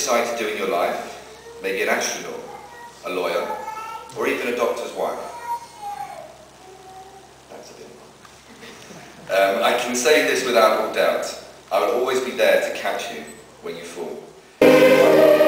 decide to do in your life, maybe an astronaut, a lawyer, or even a doctor's wife. That's a bit more. I can say this without all doubt. I will always be there to catch you when you fall.